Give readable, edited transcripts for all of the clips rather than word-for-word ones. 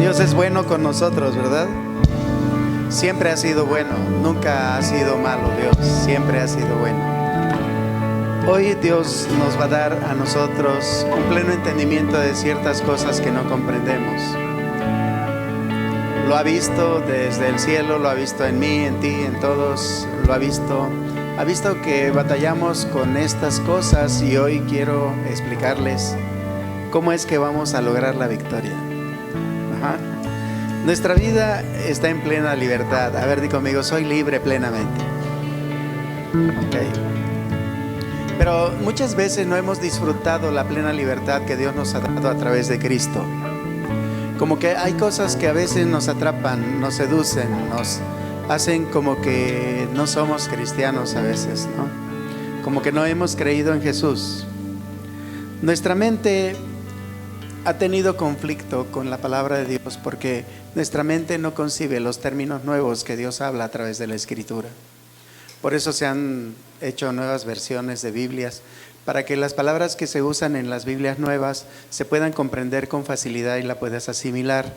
Dios es bueno con nosotros, ¿verdad? Siempre ha sido bueno, nunca ha sido malo Dios, siempre ha sido bueno. Hoy Dios nos va a dar a nosotros un pleno entendimiento de ciertas cosas que no comprendemos. Lo ha visto desde el cielo, lo ha visto en mí, en ti, en todos, lo ha visto. Ha visto que batallamos con estas cosas y hoy quiero explicarles cómo es que vamos a lograr la victoria. Nuestra vida está en plena libertad. A ver, di conmigo, soy libre plenamente. Okay. Pero muchas veces no hemos disfrutado la plena libertad que Dios nos ha dado a través de Cristo. Como que hay cosas que a veces nos atrapan, nos seducen, nos hacen como que no somos cristianos a veces, ¿no? Como que no hemos creído en Jesús. Nuestra mente ha tenido conflicto con la palabra de Dios porque nuestra mente no concibe los términos nuevos que Dios habla a través de la Escritura. Por eso se han hecho nuevas versiones de Biblias, para que las palabras que se usan en las Biblias nuevas se puedan comprender con facilidad y la puedas asimilar.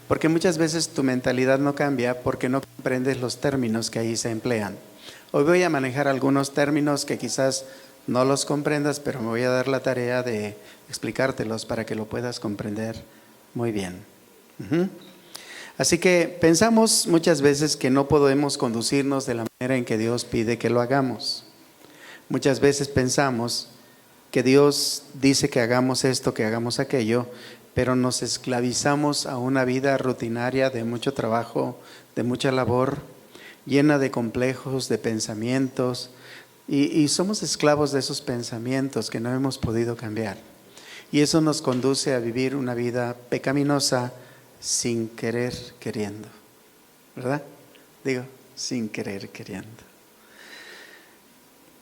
Porque muchas veces tu mentalidad no cambia porque no comprendes los términos que ahí se emplean. Hoy voy a manejar algunos términos que quizás no los comprendas, pero me voy a dar la tarea de explicártelos para que lo puedas comprender muy bien. Así que pensamos muchas veces que no podemos conducirnos de la manera en que Dios pide que lo hagamos. Muchas veces pensamos que Dios dice que hagamos esto, que hagamos aquello, pero nos esclavizamos a una vida rutinaria de mucho trabajo, de mucha labor, llena de complejos, de pensamientos, y somos esclavos de esos pensamientos que no hemos podido cambiar. Y eso nos conduce a vivir una vida pecaminosa sin querer queriendo, ¿verdad? Digo, sin querer queriendo.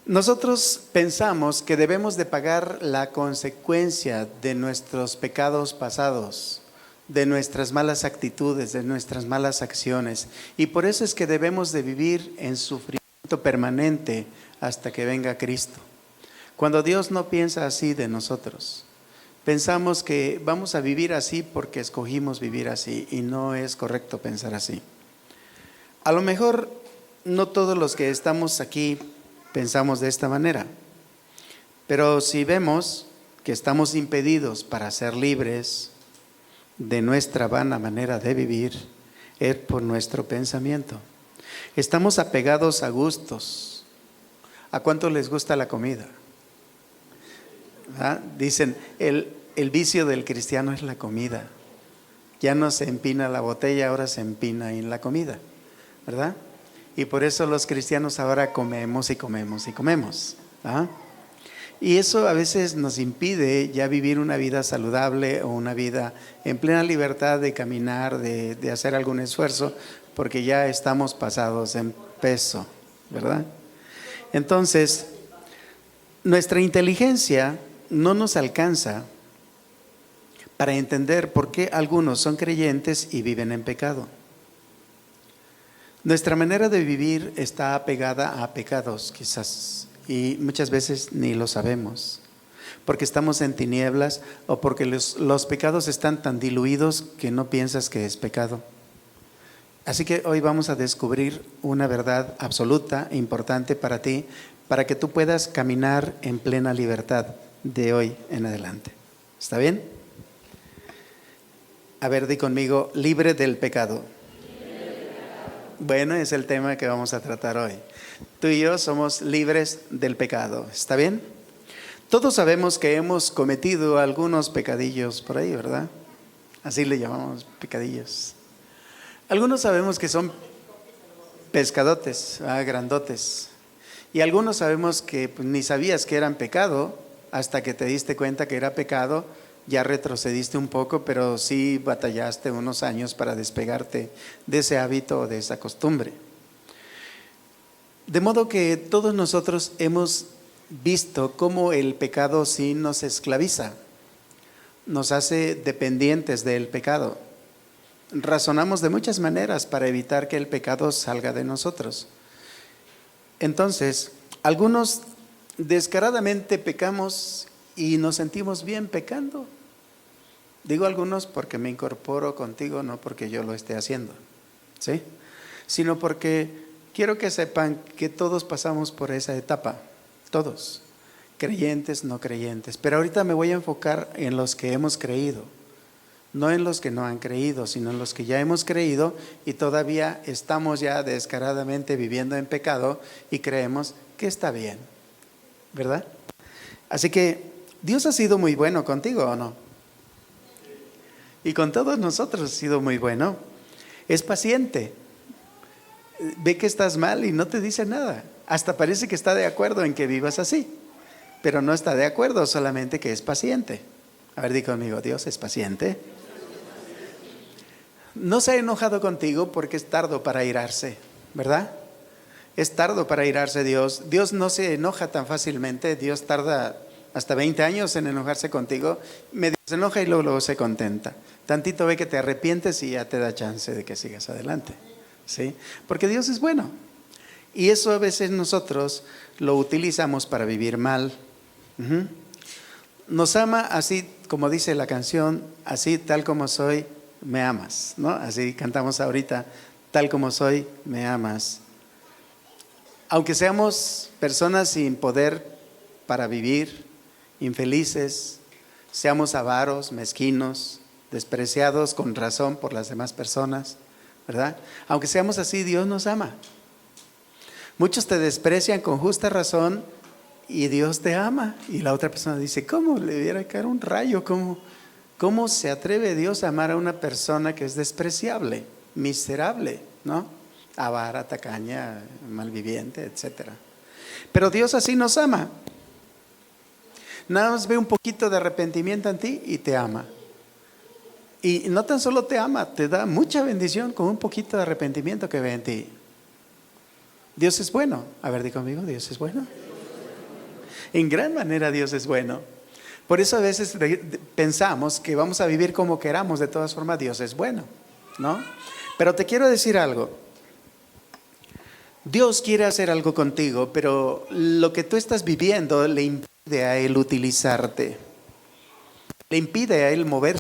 Nosotros pensamos que debemos de pagar la consecuencia de nuestros pecados pasados, de nuestras malas actitudes, de nuestras malas acciones, y por eso es que debemos de vivir en sufrimiento permanente hasta que venga Cristo. Cuando Dios no piensa así de nosotros, pensamos que vamos a vivir así porque escogimos vivir así, y no es correcto pensar así. A lo mejor no todos los que estamos aquí pensamos de esta manera, pero si vemos que estamos impedidos para ser libres de nuestra vana manera de vivir, es por nuestro pensamiento. Estamos apegados a gustos. ¿A cuánto les gusta la comida? Dicen, el vicio del cristiano es la comida. Ya no se empina la botella, ahora se empina en la comida, ¿verdad? Y por eso los cristianos ahora comemos y comemos y comemos. Y eso a veces nos impide ya vivir una vida saludable o una vida en plena libertad de caminar, de hacer algún esfuerzo, porque ya estamos pasados en peso, ¿verdad? Entonces, nuestra inteligencia no nos alcanza para entender por qué algunos son creyentes y viven en pecado. Nuestra manera de vivir está apegada a pecados, quizás, y muchas veces ni lo sabemos, porque estamos en tinieblas o porque los pecados están tan diluidos que no piensas que es pecado. Así que hoy vamos a descubrir una verdad absoluta, importante para ti, para que tú puedas caminar en plena libertad de hoy en adelante. ¿Está bien? A ver, di conmigo, libre del pecado. Bueno, es el tema que vamos a tratar hoy. Tú y yo somos libres del pecado, ¿está bien? Todos sabemos que hemos cometido algunos pecadillos por ahí, ¿verdad? Así le llamamos, pecadillos. Algunos sabemos que son pescadotes, grandotes. Y algunos sabemos que pues, ni sabías que eran pecado hasta que te diste cuenta que era pecado. Ya retrocediste un poco, pero sí batallaste unos años para despegarte de ese hábito o de esa costumbre. De modo que todos nosotros hemos visto cómo el pecado sí nos esclaviza, nos hace dependientes del pecado. Razonamos de muchas maneras para evitar que el pecado salga de nosotros. Entonces, algunos descaradamente pecamos y nos sentimos bien pecando. Digo algunos porque me incorporo contigo, no porque yo lo esté haciendo, ¿sí? Sino porque quiero que sepan que todos pasamos por esa etapa, todos, creyentes, no creyentes. Pero ahorita me voy a enfocar en los que hemos creído, no en los que no han creído, sino en los que ya hemos creído y todavía estamos ya descaradamente viviendo en pecado y creemos que está bien, ¿verdad? Así que Dios ha sido muy bueno contigo, ¿o no? Y con todos nosotros ha sido muy bueno. Es paciente. Ve que estás mal y no te dice nada. Hasta parece que está de acuerdo en que vivas así, pero no está de acuerdo, solamente que es paciente. A ver, di conmigo, Dios es paciente. No se ha enojado contigo porque es tardo para airarse, ¿verdad? Es tardo para airarse Dios. Dios no se enoja tan fácilmente. Dios tarda hasta 20 años en enojarse contigo. Medio se enoja y luego se contenta. Tantito ve que te arrepientes y ya te da chance de que sigas adelante, ¿sí? Porque Dios es bueno. Y eso a veces nosotros lo utilizamos para vivir mal. Nos ama así como dice la canción, así tal como soy, me amas, ¿no? Así cantamos ahorita, tal como soy, me amas. Aunque seamos personas sin poder para vivir, infelices, seamos avaros, mezquinos, despreciados con razón por las demás personas, ¿verdad? Aunque seamos así, Dios nos ama. Muchos te desprecian con justa razón y Dios te ama. Y la otra persona dice, ¿cómo le viera caer un rayo? ¿Cómo se atreve Dios a amar a una persona que es despreciable, miserable, ¿no? Avara, tacaña, malviviente, etcétera. Pero Dios así nos ama. Nada más ve un poquito de arrepentimiento en ti y te ama. Y no tan solo te ama, te da mucha bendición con un poquito de arrepentimiento que ve en ti. Dios es bueno. A ver, di conmigo, Dios es bueno. En gran manera Dios es bueno. Por eso a veces pensamos que vamos a vivir como queramos. De todas formas, Dios es bueno, ¿no? Pero te quiero decir algo. Dios quiere hacer algo contigo, pero lo que tú estás viviendo le impide a Él utilizarte. Le impide a Él moverse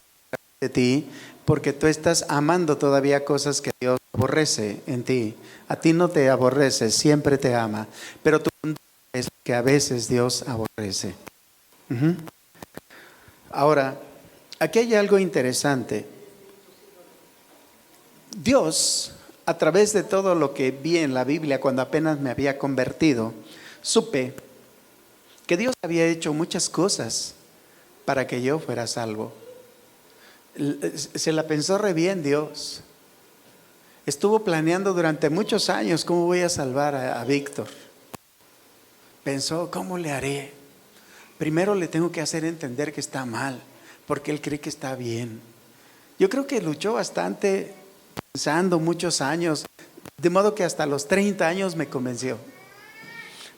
de ti, porque tú estás amando todavía cosas que Dios aborrece en ti. A ti no te aborrece, siempre te ama, pero tu conducta es que a veces Dios aborrece. Ahora, aquí hay algo interesante. Dios, a través de todo lo que vi en la Biblia cuando apenas me había convertido, supe que Dios había hecho muchas cosas para que yo fuera salvo. Se la pensó re bien Dios. Estuvo planeando durante muchos años cómo voy a salvar a Víctor. Pensó, ¿cómo le haré? Primero le tengo que hacer entender que está mal, porque él cree que está bien. Yo creo que luchó bastante, pensando muchos años, de modo que hasta los 30 años me convenció.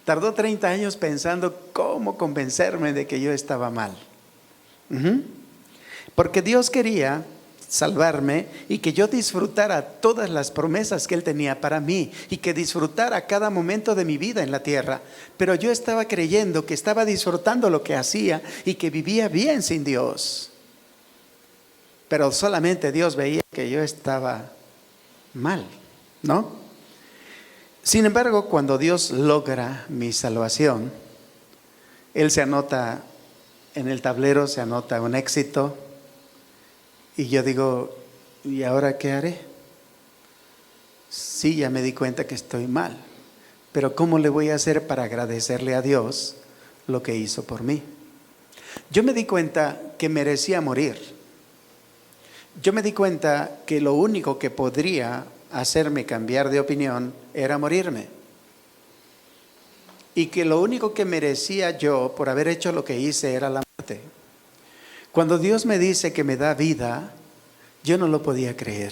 Tardó 30 años pensando cómo convencerme de que yo estaba mal. Porque Dios quería salvarme y que yo disfrutara todas las promesas que Él tenía para mí y que disfrutara cada momento de mi vida en la tierra. Pero yo estaba creyendo que estaba disfrutando lo que hacía y que vivía bien sin Dios. Pero solamente Dios veía que yo estaba mal, ¿no? Sin embargo, cuando Dios logra mi salvación, Él se anota en el tablero, se anota un éxito. Y yo digo, ¿y ahora qué haré? Sí, ya me di cuenta que estoy mal, pero ¿cómo le voy a hacer para agradecerle a Dios lo que hizo por mí? Yo me di cuenta que merecía morir. Yo me di cuenta que lo único que podría hacerme cambiar de opinión era morirme. Y que lo único que merecía yo por haber hecho lo que hice era la muerte. Cuando Dios me dice que me da vida, yo no lo podía creer.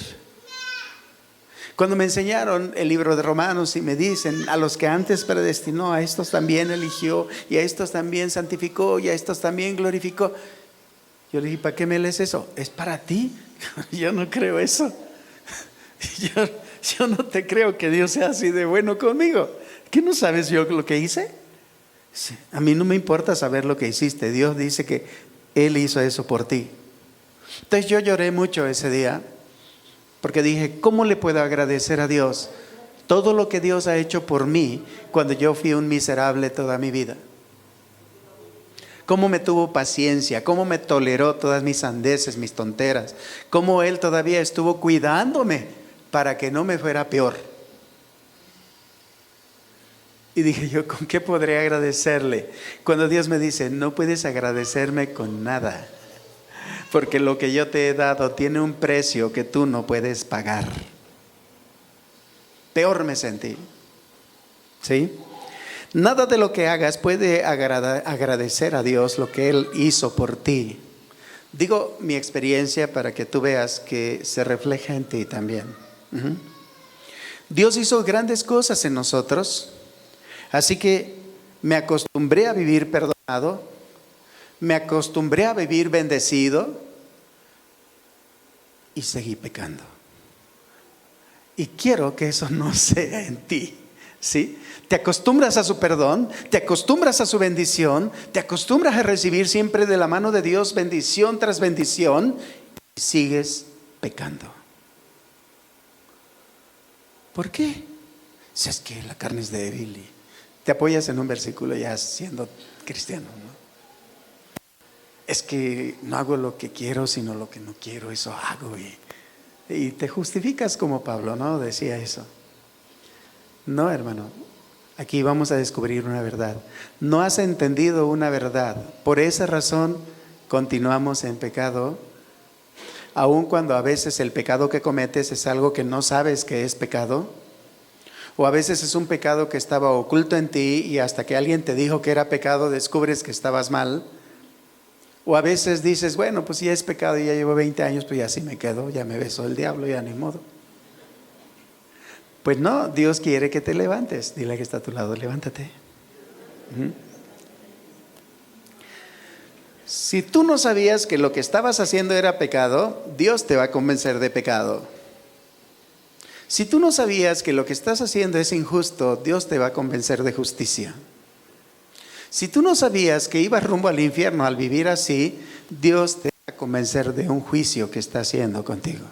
Cuando me enseñaron el libro de Romanos y me dicen, a los que antes predestinó, a estos también eligió, y a estos también santificó, y a estos también glorificó. Yo le dije, ¿para qué me lees eso? ¿Es para ti? Yo no creo eso. Yo no te creo que Dios sea así de bueno conmigo. ¿Qué no sabes yo lo que hice? A mí no me importa saber lo que hiciste. Dios dice que Él hizo eso por ti. Entonces yo lloré mucho ese día porque dije, ¿cómo le puedo agradecer a Dios todo lo que Dios ha hecho por mí cuando yo fui un miserable toda mi vida? Cómo me tuvo paciencia, cómo me toleró todas mis sandeces, mis tonteras, cómo Él todavía estuvo cuidándome para que no me fuera peor. Y dije yo, ¿con qué podré agradecerle? Cuando Dios me dice, no puedes agradecerme con nada, porque lo que yo te he dado tiene un precio que tú no puedes pagar. Peor me sentí, ¿sí? Nada de lo que hagas puede agradecer a Dios lo que Él hizo por ti. Digo mi experiencia para que tú veas que se refleja en ti también. Dios hizo grandes cosas en nosotros, así que me acostumbré a vivir perdonado, me acostumbré a vivir bendecido y seguí pecando. Y quiero que eso no sea en ti, ¿sí? Te acostumbras a su perdón, te acostumbras a su bendición, te acostumbras a recibir siempre de la mano de Dios bendición tras bendición y sigues pecando. ¿Por qué? Si es que la carne es débil y te apoyas en un versículo ya siendo cristiano, ¿no? Es que no hago lo que quiero sino lo que no quiero, eso hago y te justificas como Pablo, ¿no? Decía eso. No, hermano. Aquí vamos a descubrir una verdad. No has entendido una verdad. Por esa razón continuamos en pecado, aun cuando a veces el pecado que cometes es algo que no sabes que es pecado, o a veces es un pecado que estaba oculto en ti y hasta que alguien te dijo que era pecado descubres que estabas mal. O a veces dices, bueno, pues ya es pecado y ya llevo 20 años, pues ya así me quedo, ya me besó el diablo, ya ni modo. Pues no, Dios quiere que te levantes. Dile que está a tu lado, levántate. Si tú no sabías que lo que estabas haciendo era pecado, Dios te va a convencer de pecado. Si tú no sabías que lo que estás haciendo es injusto, Dios te va a convencer de justicia. Si tú no sabías que ibas rumbo al infierno al vivir así, Dios te va a convencer de un juicio que está haciendo contigo.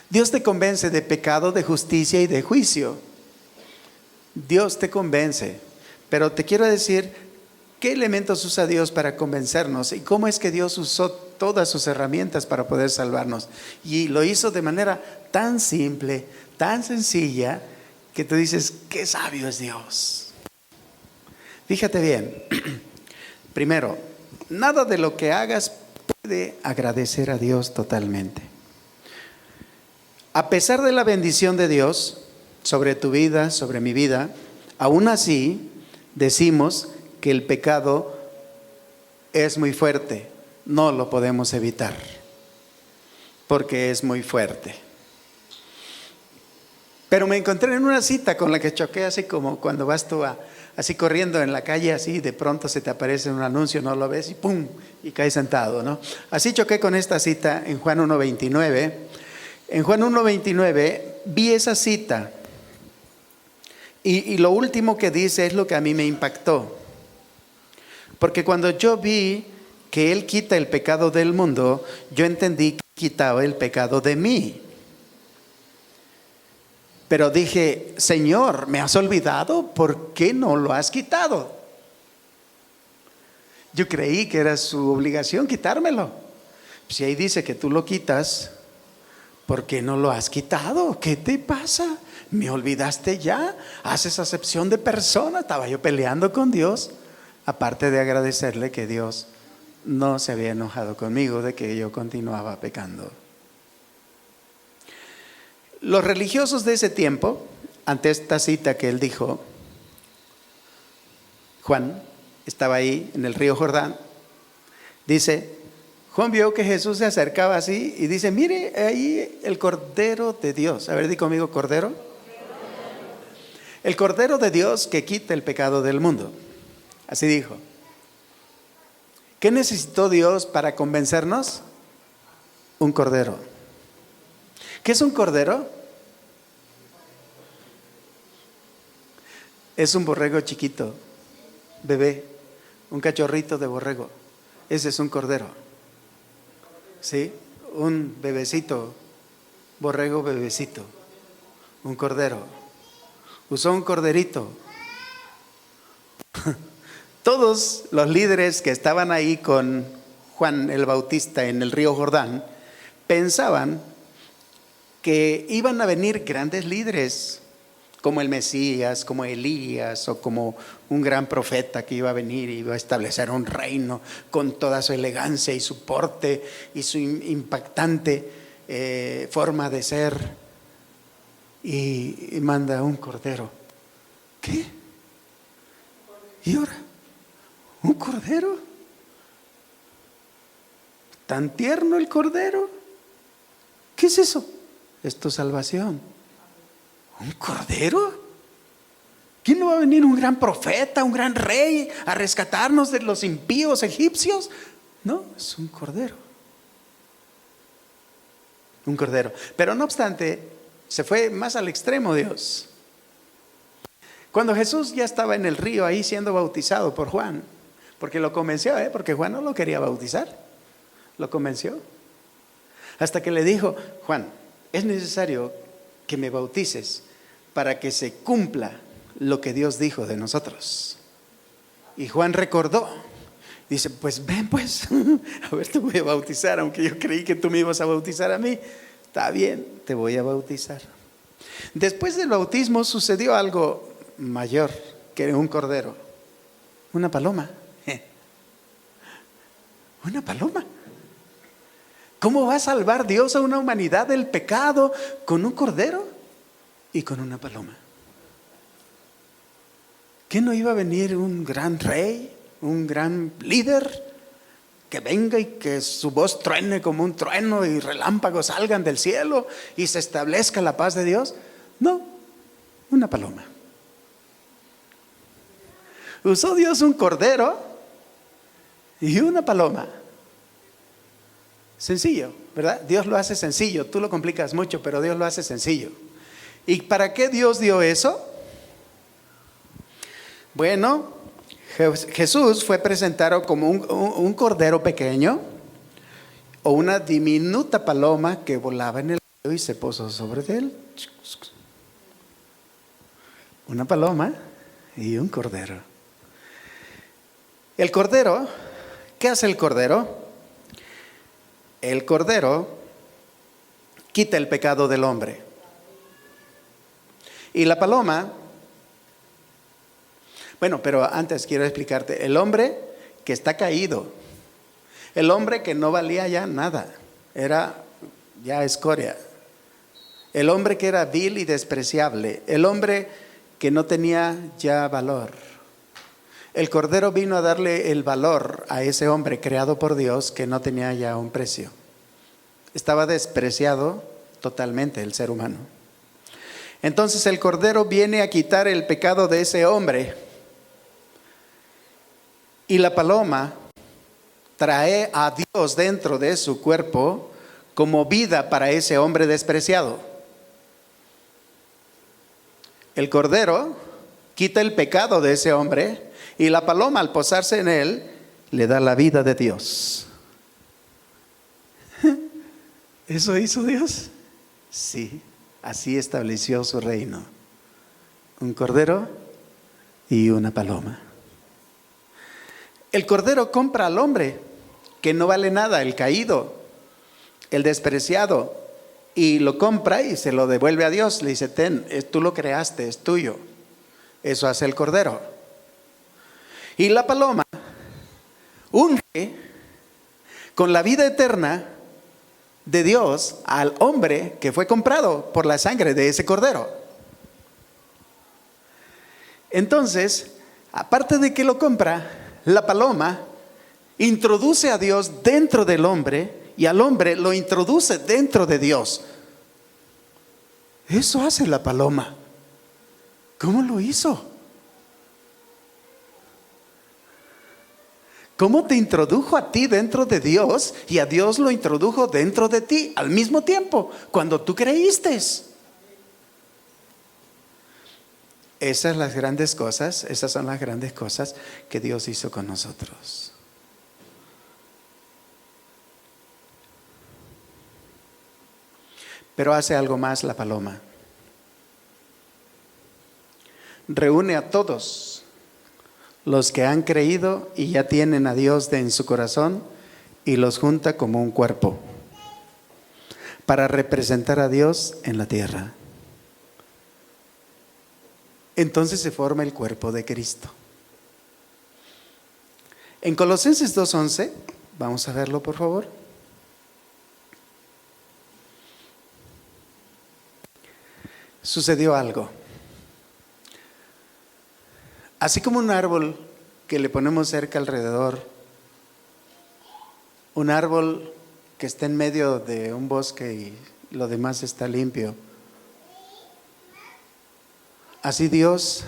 Dios te convence de pecado, de justicia y de juicio. Dios te convence. Pero te quiero decir, ¿qué elementos usa Dios para convencernos? ¿Y cómo es que Dios usó todas sus herramientas para poder salvarnos? Y lo hizo de manera tan simple, tan sencilla, que tú dices, qué sabio es Dios. Fíjate bien. Primero, nada de lo que hagas puede agradecer a Dios totalmente. A pesar de la bendición de Dios sobre tu vida, sobre mi vida, aún así decimos que el pecado es muy fuerte. No lo podemos evitar porque es muy fuerte. Pero me encontré en una cita con la que choqué, así como cuando vas tú así corriendo en la calle, así de pronto se te aparece un anuncio, no lo ves y ¡pum! Y caes sentado, ¿no? Así choqué con esta cita en Juan 1:29. En Juan 1:29 vi esa cita y lo último que dice es lo que a mí me impactó. Porque cuando yo vi que Él quita el pecado del mundo, yo entendí que quitaba el pecado de mí. Pero dije, Señor, ¿me has olvidado? ¿Por qué no lo has quitado? Yo creí que era su obligación quitármelo. Si ahí dice que tú lo quitas, ¿por qué no lo has quitado? ¿Qué te pasa? ¿Me olvidaste ya? ¿Haces acepción de persona? Estaba yo peleando con Dios, aparte de agradecerle que Dios no se había enojado conmigo de que yo continuaba pecando. Los religiosos de ese tiempo, ante esta cita que él dijo, Juan estaba ahí en el río Jordán, dice, Juan vio que Jesús se acercaba así y dice, mire ahí el Cordero de Dios. A ver, di conmigo, Cordero. El Cordero de Dios que quita el pecado del mundo. Así dijo. ¿Qué necesitó Dios para convencernos? Un cordero. ¿Qué es un cordero? Es un borrego chiquito, bebé, un cachorrito de borrego. Ese es un cordero. ¿sí? Un bebecito, borrego bebecito, un cordero. Usó un corderito. Todos los líderes que estaban ahí con Juan el Bautista en el río Jordán pensaban que iban a venir grandes líderes como el Mesías, como Elías o como un gran profeta que iba a venir y iba a establecer un reino con toda su elegancia y su porte y su impactante forma de ser, y manda un cordero. ¿Qué? ¿Y ahora? ¿Un cordero? ¿Tan tierno el cordero? ¿Qué es eso? Es tu salvación. ¿Un cordero? ¿Quién no va a venir un gran profeta, un gran rey a rescatarnos de los impíos egipcios? No, es un cordero. Un cordero. Pero no obstante, se fue más al extremo Dios. Cuando Jesús ya estaba en el río ahí siendo bautizado por Juan, porque lo convenció, porque Juan no lo quería bautizar, lo convenció. Hasta que le dijo: Juan, es necesario que me bautices para que se cumpla lo que Dios dijo de nosotros. Y Juan recordó, dice: pues ven pues, a ver, te voy a bautizar, aunque yo creí que tú me ibas a bautizar a mí. Está bien, te voy a bautizar. Después del bautismo sucedió algo mayor que un cordero, una paloma. Una paloma. ¿Cómo va a salvar Dios a una humanidad del pecado con un cordero y con una paloma? ¿Qué no iba a venir un gran rey, un gran líder, que venga y que su voz truene como un trueno y relámpagos salgan del cielo y se establezca la paz de Dios? No, una paloma. Usó Dios un cordero y una paloma. Sencillo, ¿verdad? Dios lo hace sencillo. Tú lo complicas mucho, pero Dios lo hace sencillo. ¿Y para qué Dios dio eso? Bueno, Jesús fue presentado como un cordero pequeño o una diminuta paloma que volaba en el río y se posó sobre él. Una paloma y un cordero. El cordero, ¿qué hace el cordero? El cordero quita el pecado del hombre. Y la paloma, bueno, pero antes quiero explicarte, el hombre que está caído, el hombre que no valía ya nada, era ya escoria, el hombre que era vil y despreciable, el hombre que no tenía ya valor. El cordero vino a darle el valor a ese hombre creado por Dios que no tenía ya un precio. Estaba despreciado totalmente el ser humano. Entonces el cordero viene a quitar el pecado de ese hombre. Y la paloma trae a Dios dentro de su cuerpo como vida para ese hombre despreciado. El cordero quita el pecado de ese hombre. Y la paloma, al posarse en él, le da la vida de Dios. ¿Eso hizo Dios? Sí, así estableció su reino. Un cordero y una paloma. El cordero compra al hombre que no vale nada, el caído, el despreciado, y lo compra y se lo devuelve a Dios. Le dice: ten, tú lo creaste, es tuyo. Eso hace el cordero. Y la paloma unge con la vida eterna de Dios al hombre que fue comprado por la sangre de ese cordero. Entonces, aparte de que lo compra, la paloma introduce a Dios dentro del hombre y al hombre lo introduce dentro de Dios. Eso hace la paloma. ¿Cómo lo hizo? ¿Cómo te introdujo a ti dentro de Dios y a Dios lo introdujo dentro de ti al mismo tiempo cuando tú creíste? Esas son las grandes cosas que Dios hizo con nosotros. Pero hace algo más la paloma. Reúne a todos los que han creído y ya tienen a Dios en su corazón y los junta como un cuerpo para representar a Dios en la tierra. Entonces se forma el cuerpo de Cristo. En Colosenses 2:11, vamos a verlo por favor. Sucedió algo. Así como un árbol que le ponemos cerca alrededor, un árbol que está en medio de un bosque y lo demás está limpio, así Dios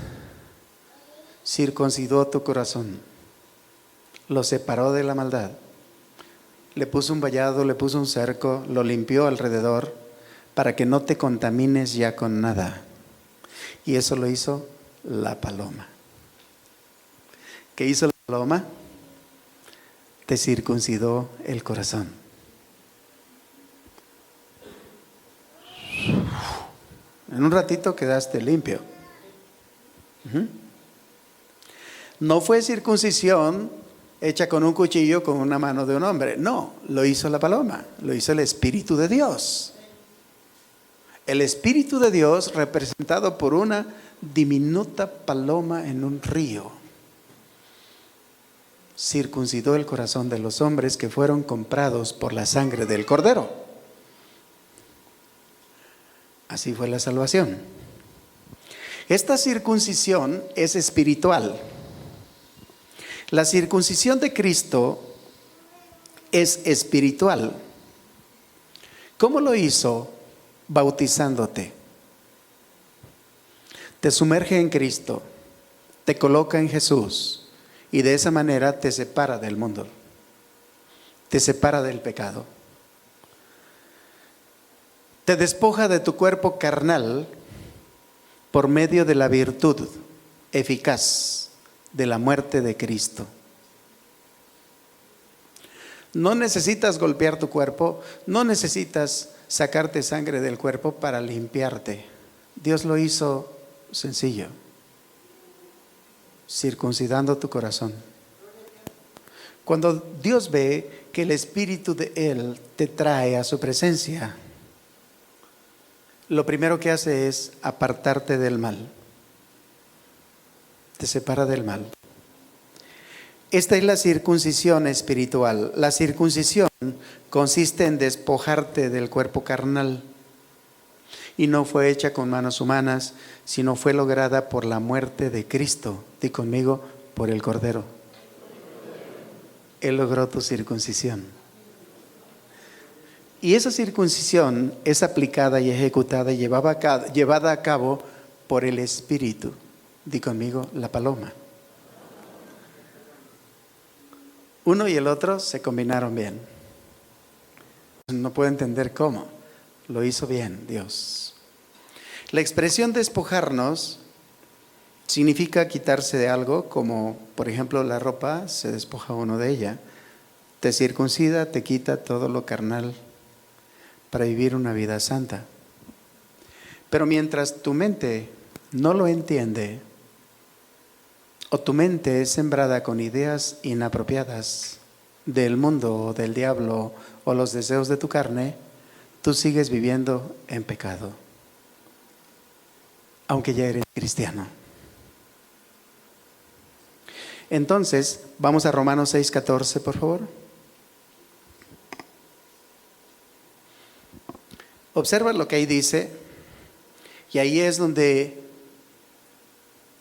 circuncidó tu corazón, lo separó de la maldad, le puso un vallado, le puso un cerco, lo limpió alrededor para que no te contamines ya con nada. Y eso lo hizo la paloma. ¿Qué hizo la paloma? Te circuncidó el corazón. En un ratito quedaste limpio. No fue circuncisión hecha con un cuchillo con una mano de un hombre. No, lo hizo la paloma, lo hizo el Espíritu de Dios. El Espíritu de Dios representado por una diminuta paloma en un río. Circuncidó el corazón de los hombres que fueron comprados por la sangre del Cordero. Así fue la salvación. Esta circuncisión es espiritual. La circuncisión de Cristo es espiritual. ¿Cómo lo hizo? Bautizándote. Te sumerge en Cristo, te coloca en Jesús. Y de esa manera te separa del mundo, te separa del pecado. Te despoja de tu cuerpo carnal por medio de la virtud eficaz de la muerte de Cristo. No necesitas golpear tu cuerpo, no necesitas sacarte sangre del cuerpo para limpiarte. Dios lo hizo sencillo. Circuncidando tu corazón. Cuando Dios ve que el Espíritu de Él te trae a su presencia, lo primero que hace es apartarte del mal. Te separa del mal. Esta es la circuncisión espiritual. La circuncisión consiste en despojarte del cuerpo carnal. Y no fue hecha con manos humanas, sino fue lograda por la muerte de Cristo. Di conmigo, por el Cordero. Él logró tu circuncisión. Y esa circuncisión es aplicada y ejecutada y llevada a cabo por el Espíritu. Di conmigo, la paloma. Uno y el otro se combinaron bien. No puedo entender cómo. Lo hizo bien Dios. La expresión despojarnos significa quitarse de algo, como por ejemplo la ropa, se despoja uno de ella. Te circuncida, te quita todo lo carnal para vivir una vida santa. Pero mientras tu mente no lo entiende, o tu mente es sembrada con ideas inapropiadas del mundo o del diablo o los deseos de tu carne, tú sigues viviendo en pecado, aunque ya eres cristiano. Entonces, vamos a Romanos 6:14, por favor. Observa lo que ahí dice, y ahí es donde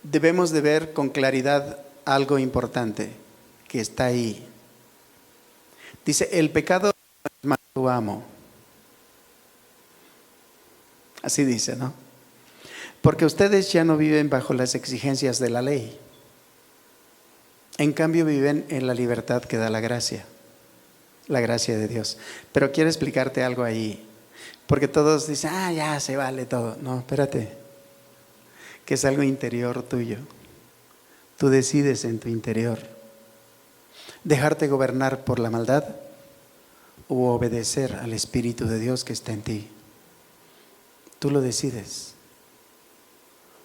debemos de ver con claridad algo importante que está ahí. Dice, el pecado es más tu amo. Así dice, ¿no? Porque ustedes ya no viven bajo las exigencias de la ley. En cambio viven en la libertad que da la gracia de Dios. Pero quiero explicarte algo ahí. Porque todos dicen, ya se vale todo. No, espérate. Que es algo interior tuyo. Tú decides en tu interior. Dejarte gobernar por la maldad o obedecer al Espíritu de Dios que está en ti. Tú lo decides.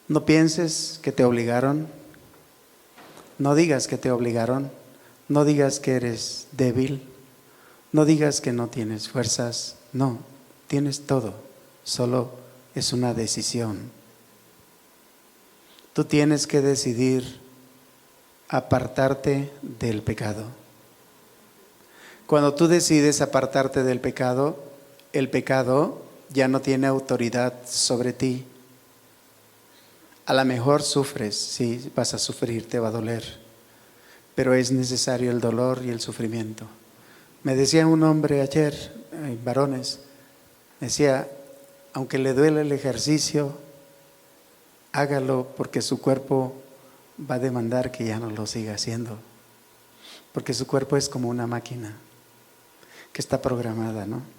No pienses que te obligaron. No digas que te obligaron. No digas que eres débil. No digas que no tienes fuerzas. No, tienes todo. Solo es una decisión. Tú tienes que decidir apartarte del pecado. Cuando tú decides apartarte del pecado, el pecado ya no tiene autoridad sobre ti. A lo mejor sufres, sí, vas a sufrir, te va a doler, pero es necesario el dolor y el sufrimiento. Me decía un hombre ayer, varones, decía, aunque le duele el ejercicio, hágalo porque su cuerpo va a demandar que ya no lo siga haciendo. Porque su cuerpo es como una máquina que está programada, ¿no?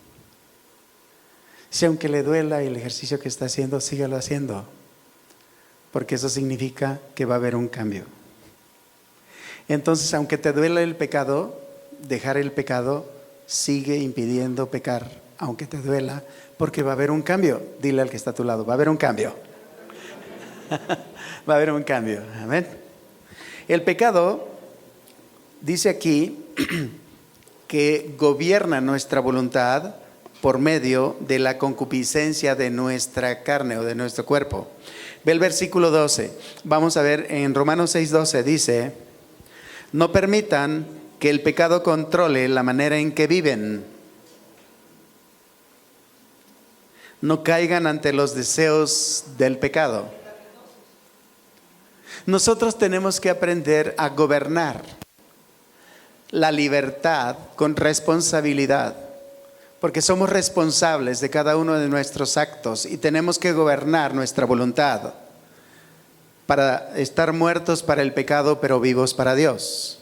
Si aunque le duela el ejercicio que está haciendo, sígalo haciendo. Porque eso significa que va a haber un cambio. Entonces, aunque te duela el pecado, dejar el pecado sigue impidiendo pecar, aunque te duela, porque va a haber un cambio. Dile al que está a tu lado, va a haber un cambio. Va a haber un cambio, amén. El pecado, dice aquí, que gobierna nuestra voluntad por medio de la concupiscencia de nuestra carne o de nuestro cuerpo. Ve el versículo 12. Vamos a ver en Romanos 6:12 dice, no permitan que el pecado controle la manera en que viven. No caigan ante los deseos del pecado. Nosotros tenemos que aprender a gobernar la libertad con responsabilidad, porque somos responsables de cada uno de nuestros actos y tenemos que gobernar nuestra voluntad para estar muertos para el pecado, pero vivos para Dios.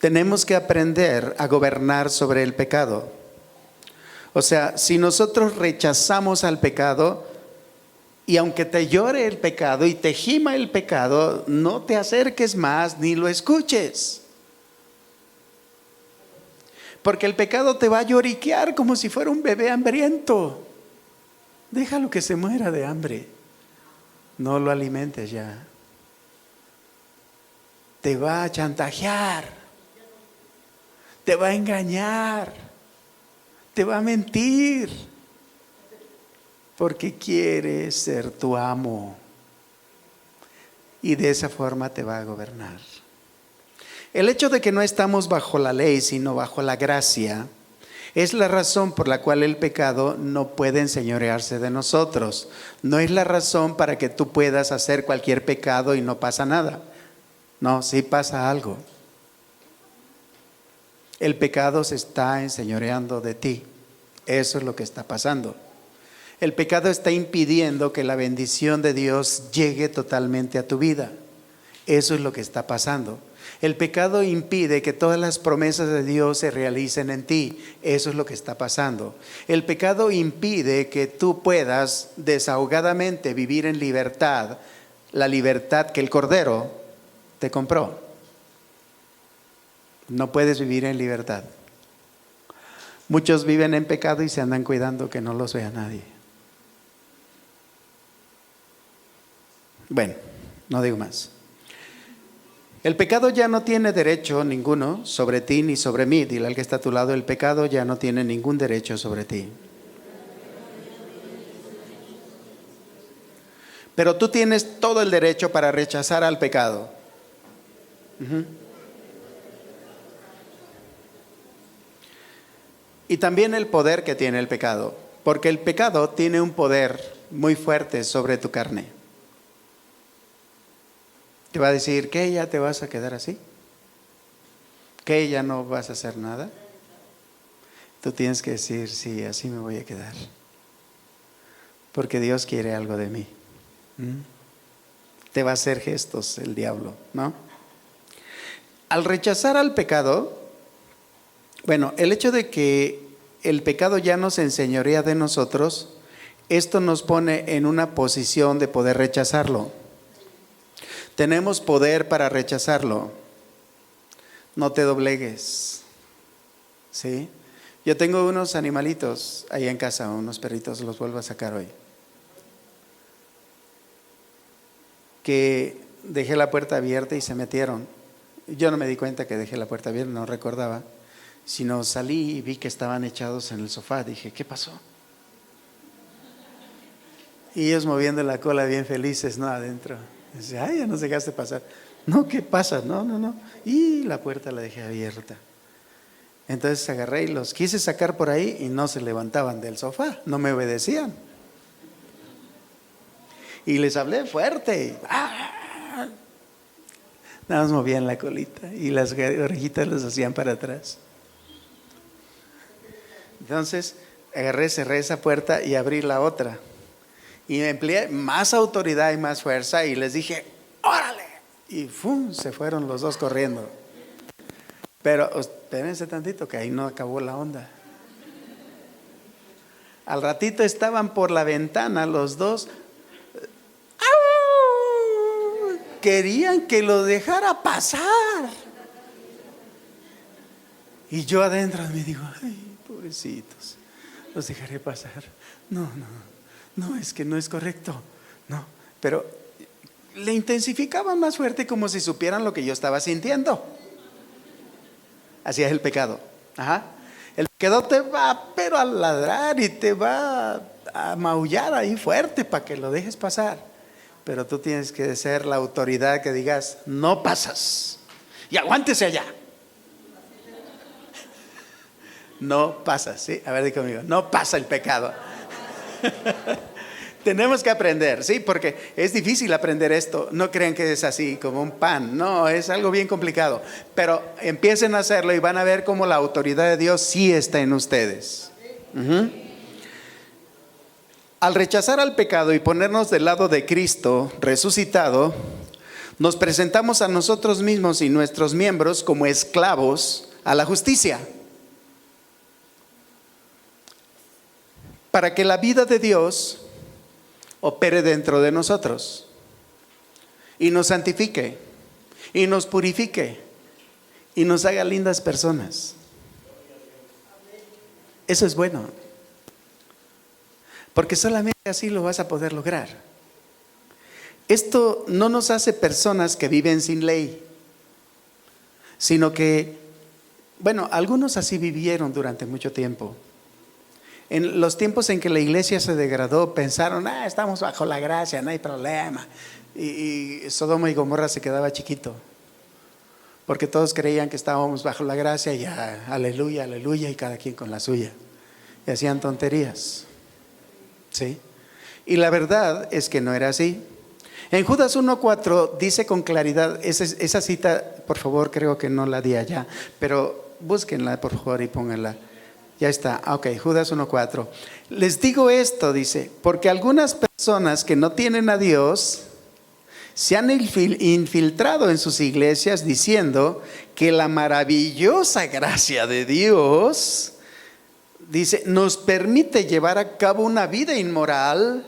Tenemos que aprender a gobernar sobre el pecado. O sea, si nosotros rechazamos al pecado, y aunque te llore el pecado y te gima el pecado, no te acerques más ni lo escuches. Porque el pecado te va a lloriquear como si fuera un bebé hambriento. Déjalo que se muera de hambre. No lo alimentes ya. Te va a chantajear. Te va a engañar. Te va a mentir. Porque quiere ser tu amo. Y de esa forma te va a gobernar. El hecho de que no estamos bajo la ley, sino bajo la gracia, es la razón por la cual el pecado no puede enseñorearse de nosotros. No es la razón para que tú puedas hacer cualquier pecado y no pasa nada. No, sí pasa algo. El pecado se está enseñoreando de ti. Eso es lo que está pasando. El pecado está impidiendo que la bendición de Dios llegue totalmente a tu vida. Eso es lo que está pasando. El pecado impide que todas las promesas de Dios se realicen en ti. Eso es lo que está pasando. El pecado impide que tú puedas desahogadamente vivir en libertad, la libertad que el Cordero te compró. No puedes vivir en libertad. Muchos viven en pecado y se andan cuidando que no los vea nadie. Bueno, no digo más. El pecado ya no tiene derecho ninguno sobre ti ni sobre mí. Dile al que está a tu lado, el pecado ya no tiene ningún derecho sobre ti. Pero tú tienes todo el derecho para rechazar al pecado. Y también el poder que tiene el pecado. Porque el pecado tiene un poder muy fuerte sobre tu carne. Te va a decir, ¿qué? ¿Ya te vas a quedar así? ¿Qué? ¿Ya no vas a hacer nada? Tú tienes que decir, sí, así me voy a quedar. Porque Dios quiere algo de mí. Te va a hacer gestos el diablo, ¿no? Al rechazar al pecado, bueno, el hecho de que el pecado ya nos enseñorea de nosotros, esto nos pone en una posición de poder rechazarlo. Tenemos poder para rechazarlo. No te doblegues, ¿sí? Yo tengo unos animalitos ahí en casa, unos perritos, los vuelvo a sacar hoy, que dejé la puerta abierta y se metieron. Yo no me di cuenta que dejé la puerta abierta, no recordaba, sino salí y vi que estaban echados en el sofá. Dije, ¿qué pasó? Y ellos moviendo la cola bien felices, ¿no? Adentro. Dice, ay, ya nos dejaste pasar. No, ¿qué pasa? No. Y la puerta la dejé abierta. Entonces agarré y los quise sacar por ahí y no se levantaban del sofá, no me obedecían. Y les hablé fuerte. Nada más movían la colita y las orejitas las hacían para atrás. Entonces agarré, cerré esa puerta y abrí la otra. Y me empleé más autoridad y más fuerza y les dije, ¡órale! Y ¡fum! Se fueron los dos corriendo. Pero espérense tantito que ahí no acabó la onda. Al ratito estaban por la ventana los dos. ¡Au! Querían que lo dejara pasar. Y yo adentro me digo, ay, pobrecitos, los dejaré pasar. No, es que no es correcto. No, pero le intensificaban más fuerte como si supieran lo que yo estaba sintiendo. Así es el pecado. El pecado te va pero a ladrar y te va a maullar ahí fuerte para que lo dejes pasar. Pero tú tienes que ser la autoridad que digas, no pasas. Y aguántese allá. No pasa, ¿sí? A ver, di conmigo, no pasa el pecado. Tenemos que aprender, ¿sí? Porque es difícil aprender esto. No crean que es así como un pan. No, es algo bien complicado. Pero empiecen a hacerlo y van a ver cómo la autoridad de Dios sí está en ustedes. Al rechazar al pecado y ponernos del lado de Cristo resucitado, nos presentamos a nosotros mismos y nuestros miembros como esclavos a la justicia, para que la vida de Dios opere dentro de nosotros y nos santifique y nos purifique y nos haga lindas personas. Eso es bueno, porque solamente así lo vas a poder lograr. Esto no nos hace personas que viven sin ley, sino que, bueno, algunos así vivieron durante mucho tiempo. En los tiempos en que la iglesia se degradó, pensaron, estamos bajo la gracia, no hay problema. Y Sodoma y Gomorra se quedaba chiquito, porque todos creían que estábamos bajo la gracia y aleluya, aleluya, y cada quien con la suya. Y hacían tonterías, ¿sí? Y la verdad es que no era así. En Judas 1:4 dice con claridad, esa cita, por favor, creo que no la di allá, pero búsquenla por favor y pónganla. Ya está, ok, Judas 1:4. Les digo esto, dice, porque algunas personas que no tienen a Dios se han infiltrado en sus iglesias diciendo que la maravillosa gracia de Dios, dice, nos permite llevar a cabo una vida inmoral.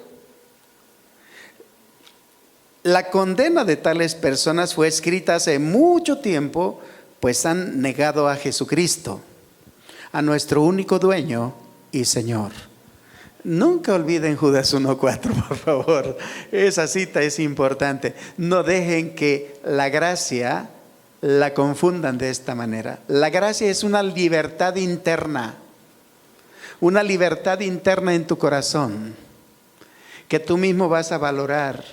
La condena de tales personas fue escrita hace mucho tiempo, pues han negado a Jesucristo, a nuestro único dueño y Señor. Nunca olviden Judas 1:4, por favor. Esa cita es importante. No dejen que la gracia la confundan de esta manera. La gracia es una libertad interna. Una libertad interna en tu corazón, que tú mismo vas a valorar.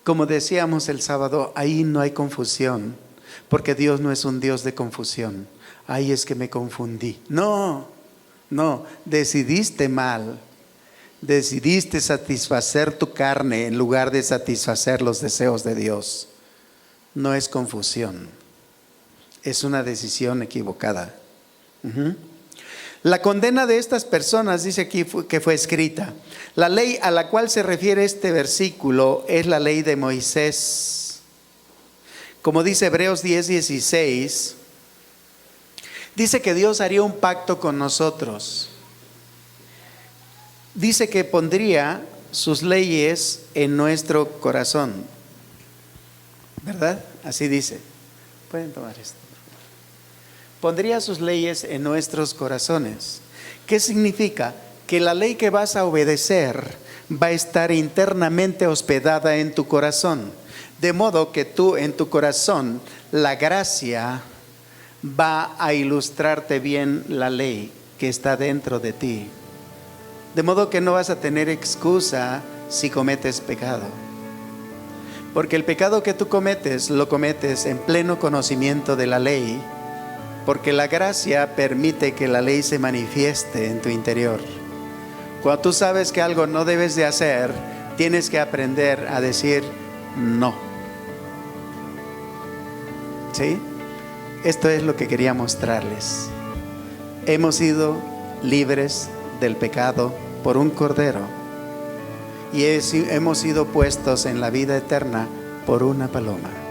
Como decíamos el sábado, ahí no hay confusión, porque Dios no es un Dios de confusión. Ay, es que me confundí. No, decidiste mal. Decidiste satisfacer tu carne en lugar de satisfacer los deseos de Dios. No es confusión, es una decisión equivocada. La condena de estas personas, dice aquí que fue escrita. La ley a la cual se refiere este versículo es la ley de Moisés. Como dice Hebreos 10:16, dice que Dios haría un pacto con nosotros. Dice que pondría sus leyes en nuestro corazón, ¿verdad? Así dice. Pueden tomar esto. pondría sus leyes en nuestros corazones. ¿Qué significa? Que la ley que vas a obedecer va a estar internamente hospedada en tu corazón. De modo que tú en tu corazón, la gracia va a ilustrarte bien la ley que está dentro de ti. De modo que no vas a tener excusa si cometes pecado. Porque el pecado que tú cometes, lo cometes en pleno conocimiento de la ley. Porque la gracia permite que la ley se manifieste en tu interior. Cuando tú sabes que algo no debes de hacer, tienes que aprender a decir no. ¿Sí? Esto es lo que quería mostrarles. Hemos sido libres del pecado por un cordero. Y hemos sido puestos en la vida eterna por una paloma.